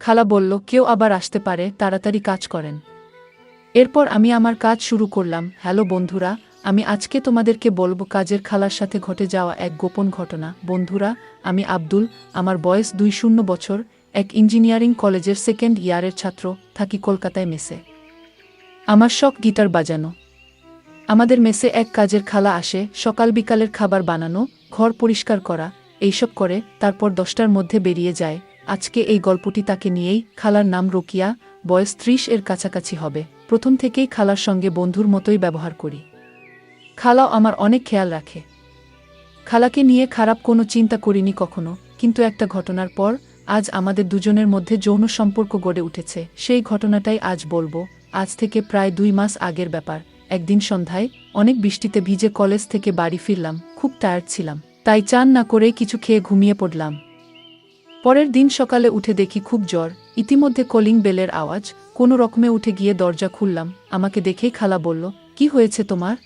খালা বলল, কেউ আবার আসতে পারে, তাড়াতাড়ি কাজ করেন। এরপর আমি আমার কাজ শুরু করলাম। হ্যালো বন্ধুরা, আমি আজকে তোমাদেরকে বলবো কাজের খালার সাথে ঘটে যাওয়া এক গোপন ঘটনা। বন্ধুরা, আমি আব্দুল, আমার বয়স 20 বছর, এক ইঞ্জিনিয়ারিং কলেজের সেকেন্ড ইয়ারের ছাত্র, থাকি কলকাতায় মেসে। আমার শখ গিটার বাজানো। আমাদের মেসে এক কাজের খালা আসে, সকাল বিকালের খাবার বানানো, ঘর পরিষ্কার করা, এইসব করে তারপর 10টার মধ্যে বেরিয়ে যায়। আজকে এই গল্পটি তাকে নিয়েই। খালার নাম রোকিয়া, বয়স 30 এর কাছাকাছি হবে। প্রথম থেকেই খালার সঙ্গে বন্ধুর মতোই ব্যবহার করি। খালাও আমার অনেক খেয়াল রাখে। খালাকে নিয়ে খারাপ কোনো চিন্তা করিনি কখনো, কিন্তু একটা ঘটনার পর আজ আমাদের দুজনের মধ্যে যৌন সম্পর্ক গড়ে উঠেছে। সেই ঘটনাটাই আজ বলবো। আজ থেকে প্রায় 2 মাস আগের ব্যাপার। একদিন সন্ধ্যায় অনেক বৃষ্টিতে ভিজে কলেজ থেকে বাড়ি ফিরলাম। খুব টায়ার্ড ছিলাম, তাই চান না করেই কিছু খেয়ে ঘুমিয়ে পড়লাম। পরের দিন সকালে উঠে দেখি খুব জ্বর। ইতিমধ্যে কলিং বেলের আওয়াজ। কোনো রকমে উঠে গিয়ে দরজা খুললাম। আমাকে দেখেই খালা বলল, কি হয়েছে তোমার?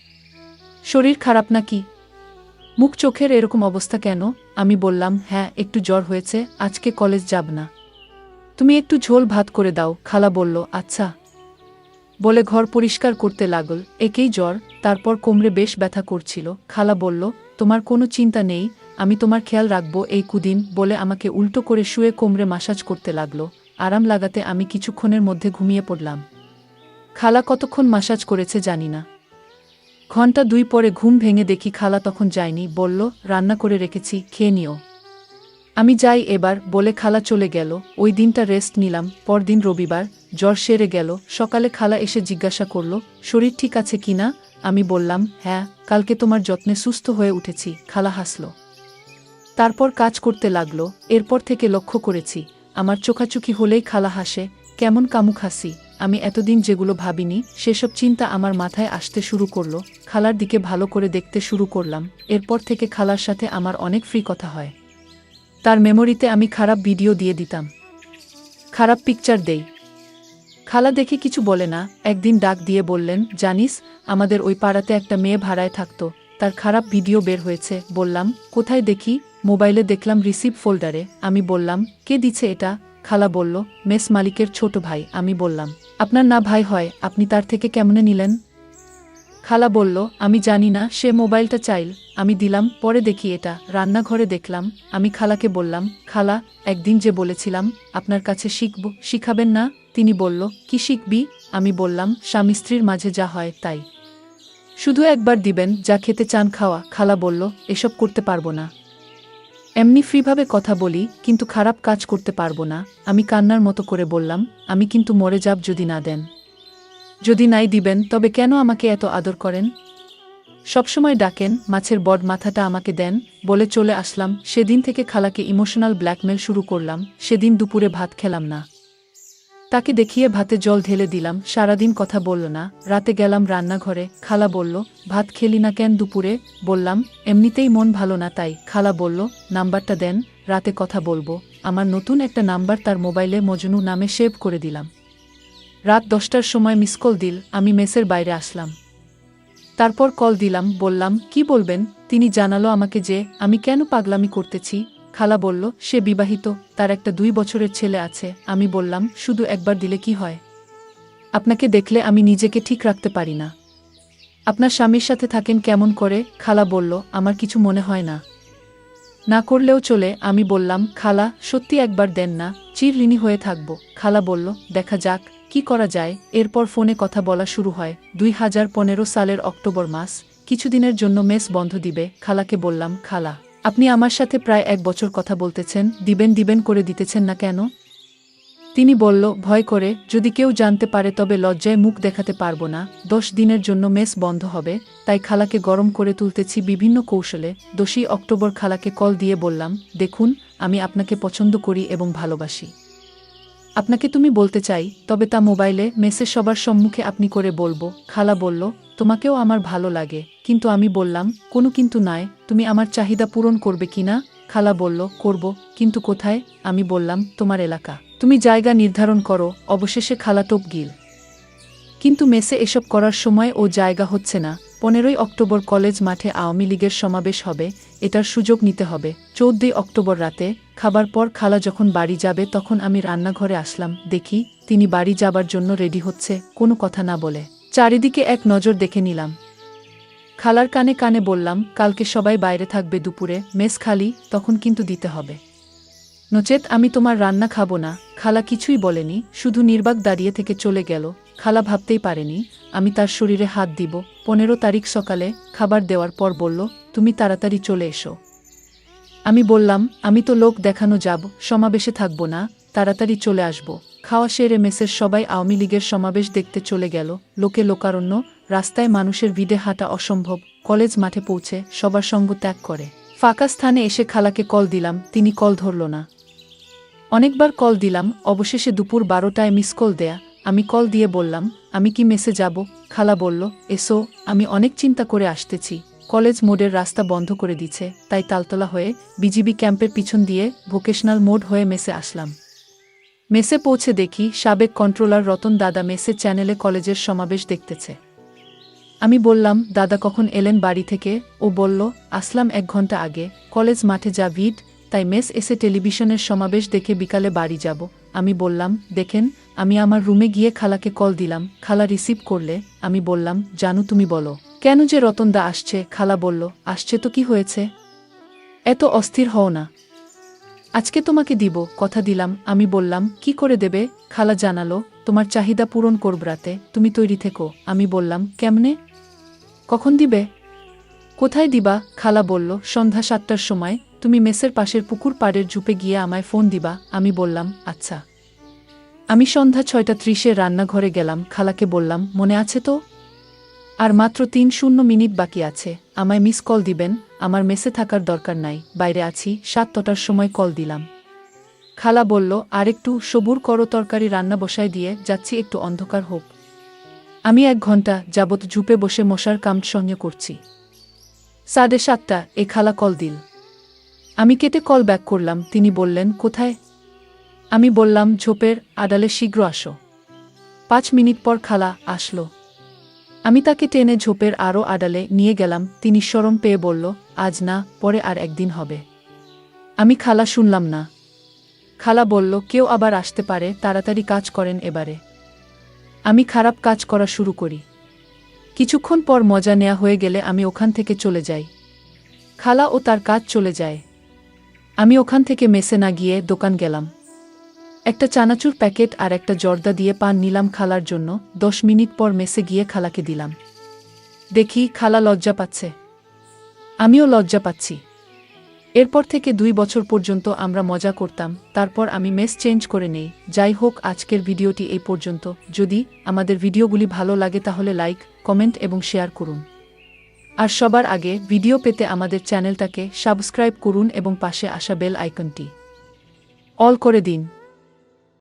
শরীর খারাপ নাকি? মুখ চোখের এরকম অবস্থা কেন? আমি বললাম, হ্যাঁ, একটু জ্বর হয়েছে, আজকে কলেজ যাব না। তুমি একটু ঝোল ভাত করে দাও। খালা বলল, আচ্ছা, বলে ঘর পরিষ্কার করতে লাগল। একেই জ্বর, তারপর কোমরে বেশ ব্যথা করছিল। খালা বলল, তোমার কোনো চিন্তা নেই, আমি তোমার খেয়াল রাখবো এই কুদিন, বলে আমাকে উল্টো করে শুয়ে কোমরে মাসাজ করতে লাগলো। আরাম লাগাতে আমি কিছুক্ষণের মধ্যে ঘুমিয়ে পড়লাম। খালা কতক্ষণ মাসাজ করেছে জানি না। ঘন্টা 2 পরে ঘুম ভেঙে দেখি খালা তখন যায়নি। বলল, রান্না করে রেখেছি, খেয়ে নিও। আমি যাই এবার, বলে খালা চলে গেল। ওই দিনটা রেস্ট নিলাম। পরদিন রবিবার, জ্বর সেরে গেল। সকালে খালা এসে জিজ্ঞাসা করল, শরীর ঠিক আছে কিনা? আমি বললাম, হ্যাঁ, কালকে তোমার যত্নে সুস্থ হয়ে উঠেছি। খালা হাসল। তারপর কাজ করতে লাগলো। এরপর থেকে লক্ষ্য করেছি, আমার চোখাচোখি হলেই খালা হাসে। কেমন কামুক হাসি! আমি এতদিন যেগুলো ভাবিনি, সেসব চিন্তা আমার মাথায় আসতে শুরু করলো। খালার দিকে ভালো করে দেখতে শুরু করলাম। এরপর থেকে খালার সাথে আমার অনেক ফ্রি কথা হয়। তার মেমোরিতে আমি খারাপ ভিডিও দিয়ে দিতাম, খারাপ পিকচার দেই। খালা দেখে কিছু বলে না। একদিন ডাক দিয়ে বললেন, জানিস, আমাদের ওই পাড়াতে একটা মেয়ে ভাড়ায় থাকতো, তার খারাপ ভিডিও বের হয়েছে। বললাম, কোথায় দেখি? মোবাইলে দেখলাম রিসিভ ফোল্ডারে। আমি বললাম, কে দিছে এটা? খালা বলল, মেস মালিকের ছোট ভাই। আমি বললাম, আপনার না ভাই হয়, আপনি তার থেকে কেমনে নিলেন? খালা বলল, আমি জানি না, সে মোবাইলটা চাইল, আমি দিলাম। পরে দেখি এটা রান্নাঘরে দেখলাম। আমি খালাকে বললাম, খালা, একদিন যে বলেছিলাম আপনার কাছে শিখব, শিখাবেন না? তিনি বলল, কি শিখবি? আমি বললাম, স্বামী স্ত্রীর মাঝে যা হয় তাই। শুধু একবার দিবেন, যা খেতে চান খাওয়া। খালা বলল, এসব করতে পারবো না। এমনি ফ্রিভাবে কথা বলি, কিন্তু খারাপ কাজ করতে পারবো না। আমি কান্নার মতো করে বললাম, আমি কিন্তু মরে যাব যদি না দেন। যদি নাই দিবেন, তবে কেন আমাকে এত আদর করেন? সবসময় ডাকেন, মাছের বড মাথাটা আমাকে দেন, বলে চলে আসলাম। সেদিন থেকে খালাকে ইমোশনাল ব্ল্যাকমেল শুরু করলাম। সেদিন দুপুরে ভাত খেলাম না। তাকে দেখিয়ে ভাতে জল ঢেলে দিলাম। সারাদিন কথা বলল না। রাতে গেলাম রান্নাঘরে। খালা বলল, ভাত খেলি না কেন দুপুরে? বললাম, এমনিতেই মন ভালো না তাই। খালা বলল, নাম্বারটা দেন, রাতে কথা বলবো। আমার নতুন একটা নাম্বার তার মোবাইলে মজনু নামে সেভ করে দিলাম। রাত 10টার সময় মিসকল দিল। আমি মেসের বাইরে আসলাম। তারপর কল দিলাম, বললাম, কি বলবেন? তিনি জানালো আমাকে যে আমি কেন পাগলামি করতেছি। খালা বলল, সে বিবাহিত, তার একটা 2 বছরের ছেলে আছে। আমি বললাম, শুধু একবার দিলে কি হয়? আপনাকে দেখলে আমি নিজেকে ঠিক রাখতে পারি না। আপনার স্বামীর সাথে থাকেন কেমন করে? খালা বলল, আমার কিছু মনে হয় না, না করলেও চলে। আমি বললাম, খালা, সত্যি একবার দেন না, চিরঋণী হয়ে থাকব। খালা বলল, দেখা যাক কি করা যায়। এরপর ফোনে কথা বলা শুরু হয়। 2015 সালের অক্টোবর মাস। কিছুদিনের জন্য মেস বন্ধ দিবে। খালাকে বললাম, খালা, আপনি আমার সাথে প্রায় 1 বছর কথা বলতেছেন, দিবেন দিবেন করে দিতেছেন না কেন? তিনি বলল, ভয় করে, যদি কেউ জানতে পারে তবে লজ্জায় মুখ দেখাতে পারবো না। 10 দিনের জন্য মেস বন্ধ হবে, তাই খালাকে গরম করে তুলতেছি বিভিন্ন কৌশলে। 10ই অক্টোবর খালাকে কল দিয়ে বললাম, দেখুন, আমি আপনাকে পছন্দ করি এবং ভালোবাসি। আপনাকে তুমি বলতে চাই, তবে তা মোবাইলে, মেসে সবার সম্মুখে আপনি করে বলবো। খালা বলল, তোমাকেও আমার ভালো লাগে। কিন্তু আমি বললাম, কোনো কিন্তু নয়, তুমি আমার চাহিদা পূরণ করবে কিনা? খালা বলল, করব, কিন্তু কোথায়? আমি বললাম, তোমার এলাকা, তুমি জায়গা নির্ধারণ করো। অবশেষে খালা টপ গিল। কিন্তু মেসে এসব করার সময় ও জায়গা হচ্ছে না। 15ই অক্টোবর কলেজ মাঠে আওয়ামী লীগের সমাবেশ হবে, এটার সুযোগ নিতে হবে। 14ই অক্টোবর রাতে খাবার পর খালা যখন বাড়ি যাবে তখন আমি রান্নাঘরে আসলাম, দেখি তিনি বাড়ি যাবার জন্য রেডি হচ্ছে, কোনো কথা না বলে চারিদিকে এক নজর দেখে নিলাম। খালার কানে কানে বললাম, কালকে সবাই বাইরে থাকবে, দুপুরে মেস খালি, তখন কিন্তু দিতে হবে, নচেত আমি তোমার রান্না খাবো না। খালা কিছুই বলেনি, শুধু নির্বাক দাঁড়িয়ে থেকে চলে গেল। খালা ভাবতেই পারেনি আমি তার শরীরে হাত দিব। 15 তারিখ সকালে খাবার দেওয়ার পর বলল, তুমি তাড়াতাড়ি চলে এসো। আমি বললাম, আমি তো লোক দেখানো যাব, সমাবেশে থাকবো না, তাড়াতাড়ি চলে আসব। খাওয়া সেরে মেসের সবাই আওয়ামী লীগের সমাবেশ দেখতে চলে গেল। লোকে লোকারণ্য, রাস্তায় মানুষের ভিড়ে হাঁটা অসম্ভব। কলেজ মাঠে পৌঁছে সবার সঙ্গ ত্যাগ করে ফাঁকা স্থানে এসে খালাকে কল দিলাম, তিনি কল ধরল না। অনেকবার কল দিলাম, অবশেষে দুপুর 12টায় মিস কল দেয়া। আমি কল দিয়ে বললাম, আমি কি মেসে যাব? খালা বলল, এসো, আমি অনেক চিন্তা করে আসতেছি। কলেজ মোড়ের রাস্তা বন্ধ করে দিচ্ছে, তাই তালতলা হয়ে বিজিবি ক্যাম্পের পিছন দিয়ে ভোকেশনাল মোড় হয়ে মেসে আসলাম। মেসে পৌঁছে দেখি সাবেক কন্ট্রোলার রতন দাদা মেসে চ্যানেলে কলেজের সমাবেশ দেখতেছে। আমি বললাম, দাদা কখন এলেন বাড়ি থেকে? ও বলল, আসলাম 1 ঘন্টা আগে। কলেজ মাঠে যা ভিড়, তাই মেস এসে টেলিভিশনের সমাবেশ দেখে বিকালে বাড়ি যাব। আমি বললাম, দেখেন, আমি আমার রুমে গিয়ে খালাকে কল দিলাম। খালা রিসিভ করলে আমি বললাম, জানু তুমি বলো কেন যে রতনদা আসছে? খালা বলল, আসছে তো কি হয়েছে, এত অস্থির হও না, আজকে তোমাকে দিব, কথা দিলাম। আমি বললাম, কি করে দেবে? খালা জানালো, তোমার চাহিদা পূরণ করব রাতে, তুমি তৈরি থেকো। আমি বললাম, কেমনে, কখন দিবে, কোথায় দিবা? খালা বলল, সন্ধ্যা 7টার সময় তুমি মেসের পাশের পুকুর পাড়ের ঝুপে গিয়ে আমায় ফোন দিবা। আমি বললাম, আচ্ছা। আমি সন্ধ্যা 6:30-এ রান্নাঘরে গেলাম, খালাকে বললাম, মনে আছে তো? আর মাত্র 3 মিনিট বাকি আছে, আমায় মিস কল দিবেন, আমার মেসে থাকার দরকার নাই, বাইরে আছি। 7টার সময় কল দিলাম। খালা বলল, আরেকটু সবুর করো, তরকারি রান্না বসায় দিয়ে যাচ্ছি, একটু অন্ধকার হোক। আমি 1 ঘন্টা যাবৎ ঝুপে বসে মশার কামড় সহ্য করছি। 7:30 এ খালা কল দিল। আমি কেটে কল ব্যাক করলাম। তিনি বললেন, কোথায়? আমি বললাম, ঝোপের আড়ালে, শীঘ্র আসো। 5 মিনিট পর খালা আসলো। আমি তাকে টেনে ঝোপের আরও আড়ালে নিয়ে গেলাম। তিনি শরম পেয়ে বলল, আজ না, পরে আর একদিন হবে। আমি খালা শুনলাম না। খালা বলল, কেউ আবার আসতে পারে, তাড়াতাড়ি কাজ করেন এবারে। আমি খারাপ কাজ করা শুরু করি। কিছুক্ষণ পর মজা নেয়া হয়ে গেলে আমি ওখান থেকে চলে যাই। খালা ও তার কাজ চলে যায়। আমি ওখান থেকে মেসে না গিয়ে দোকান গেলাম। একটা চানাচুর প্যাকেট আর একটা জর্দা দিয়ে পান নিলাম খালার জন্য। 10 মিনিট পর মেসে গিয়ে খালাকে দিলাম। দেখি খালা লজ্জা পাচ্ছে, আমিও লজ্জা পাচ্ছি। এরপর থেকে 2 বছর পর্যন্ত আমরা মজা করতাম, তারপর আমি মেস চেঞ্জ করে নেই। যাই হোক, আজকের ভিডিওটি এই পর্যন্ত। যদি আমাদের ভিডিওগুলি ভালো লাগে তাহলে লাইক, কমেন্ট এবং শেয়ার করুন। আর সবার আগে ভিডিও পেতে আমাদের চ্যানেলটাকে সাবস্ক্রাইব করুন এবং পাশে আসা বেল আইকনটি অল করে দিন।